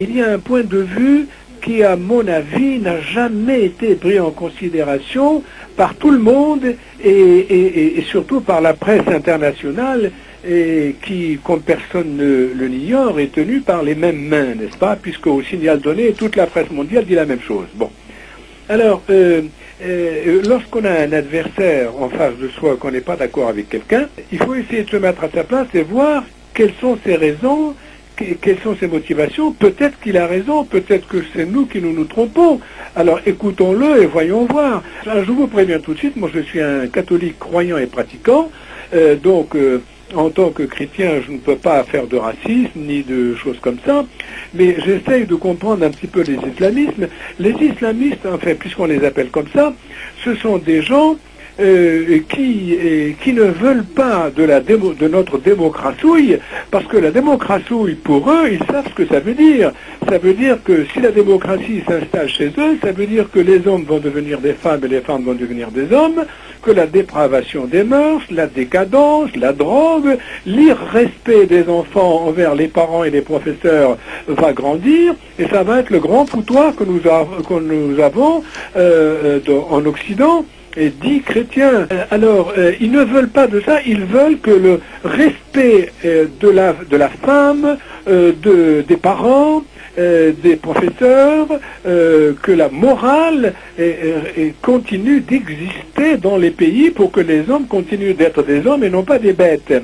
Il y a un point de vue qui, à mon avis, n'a jamais été pris en considération par tout le monde et surtout par la presse internationale et qui, comme personne ne l'ignore, est tenue par les mêmes mains, n'est-ce pas? Puisque au signal donné, toute la presse mondiale dit la même chose. Bon. Alors, lorsqu'on a un adversaire en face de soi, qu'on n'est pas d'accord avec quelqu'un, il faut essayer de se mettre à sa place et voir quelles sont ses raisons, quelles sont ses motivations. Peut-être qu'il a raison, peut-être que c'est nous qui nous trompons. Alors écoutons-le et voyons voir. Alors, je vous préviens tout de suite, moi je suis un catholique croyant et pratiquant, donc en tant que chrétien je ne peux pas faire de racisme ni de choses comme ça, mais j'essaye de comprendre un petit peu les islamismes. Les islamistes, enfin puisqu'on les appelle comme ça, ce sont des gens qui ne veulent pas de notre démocratie, parce que la démocratie, pour eux, ils savent ce que ça veut dire. Ça veut dire que si la démocratie s'installe chez eux, ça veut dire que les hommes vont devenir des femmes et les femmes vont devenir des hommes, que la dépravation des mœurs, la décadence, la drogue, l'irrespect des enfants envers les parents et les professeurs va grandir, et ça va être le grand foutoir que nous avons en Occident, et dit chrétiens. Alors, ils ne veulent pas de ça, ils veulent que le respect de la femme, des parents, des professeurs, que la morale continue d'exister dans les pays pour que les hommes continuent d'être des hommes et non pas des bêtes.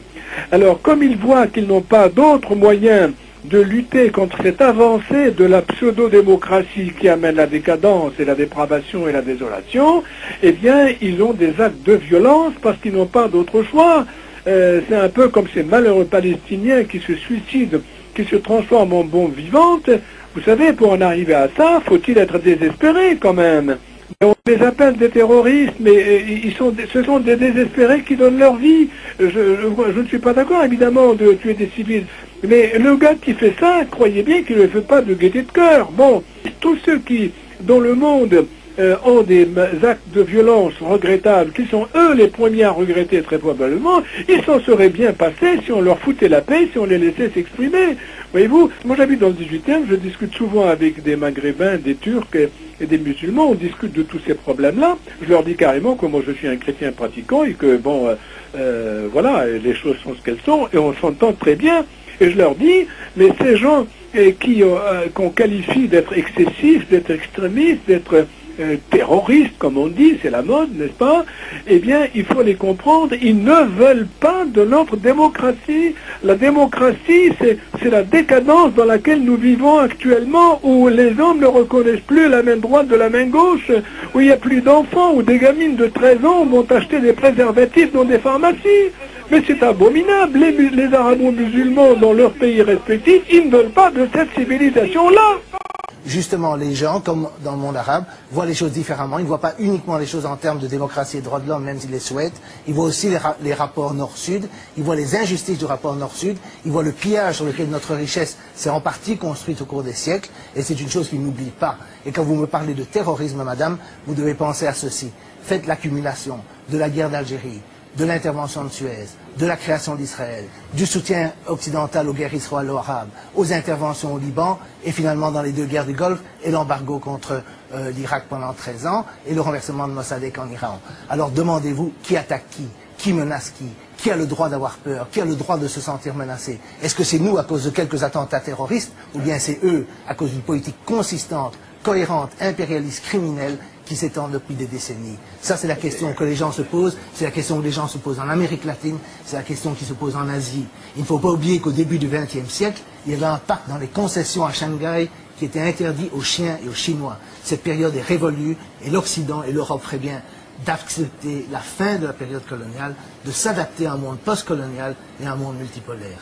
Alors, comme ils voient qu'ils n'ont pas d'autres moyens de lutter contre cette avancée de la pseudo-démocratie qui amène la décadence et la dépravation et la désolation, eh bien, ils ont des actes de violence parce qu'ils n'ont pas d'autre choix. C'est un peu comme ces malheureux Palestiniens qui se suicident, qui se transforment en bombes vivantes. Vous savez, pour en arriver à ça, faut-il être désespéré quand même. On les appelle des terroristes, mais ce sont des désespérés qui donnent leur vie. Je ne suis pas d'accord, évidemment, de tuer des civils. Mais le gars qui fait ça, croyez bien qu'il ne le fait pas de gaieté de cœur. Bon, tous ceux qui, dans le monde, ont des actes de violence regrettables, qui sont eux les premiers à regretter très probablement, ils s'en seraient bien passés si on leur foutait la paix, si on les laissait s'exprimer. Voyez-vous, moi j'habite dans le 18e, je discute souvent avec des Maghrébins, des Turcs et des musulmans, on discute de tous ces problèmes-là. Je leur dis carrément que moi je suis un chrétien pratiquant et que, bon, voilà, les choses sont ce qu'elles sont et on s'entend très bien. Et je leur dis, mais ces gens qu'on qualifie d'être excessifs, d'être extrémistes, d'être terroristes, comme on dit, c'est la mode, n'est-ce pas? Eh bien, il faut les comprendre, ils ne veulent pas de notre démocratie. La démocratie, c'est la décadence dans laquelle nous vivons actuellement, où les hommes ne reconnaissent plus la main droite de la main gauche, où il n'y a plus d'enfants, où des gamines de 13 ans vont acheter des préservatifs dans des pharmacies. Mais c'est abominable, les arabo-musulmans dans leurs pays respectifs, ils ne veulent pas de cette civilisation-là. Justement, les gens, comme dans le monde arabe, voient les choses différemment. Ils ne voient pas uniquement les choses en termes de démocratie et de droits de l'homme, même s'ils les souhaitent. Ils voient aussi les rapports nord-sud. Ils voient les injustices du rapport nord-sud. Ils voient le pillage sur lequel notre richesse s'est en partie construite au cours des siècles. Et c'est une chose qu'ils n'oublient pas. Et quand vous me parlez de terrorisme, madame, vous devez penser à ceci. Faites l'accumulation de la guerre d'Algérie, de l'intervention de Suez, de la création d'Israël, du soutien occidental aux guerres israélo-arabes, aux interventions au Liban, et finalement dans les deux guerres du Golfe, et l'embargo contre l'Irak pendant 13 ans, et le renversement de Mossadegh en Iran. Alors demandez-vous qui attaque qui menace qui a le droit d'avoir peur, qui a le droit de se sentir menacé. Est-ce que c'est nous à cause de quelques attentats terroristes, ou bien c'est eux à cause d'une politique consistante, cohérente, impérialiste, criminelle, qui s'étend depuis des décennies. Ça, c'est la question que les gens se posent, c'est la question que les gens se posent en Amérique latine, c'est la question qui se pose en Asie. Il ne faut pas oublier qu'au début du XXe siècle, il y avait un pacte dans les concessions à Shanghai qui était interdit aux Chiens et aux Chinois. Cette période est révolue et l'Occident et l'Europe feraient bien d'accepter la fin de la période coloniale, de s'adapter à un monde post-colonial et à un monde multipolaire.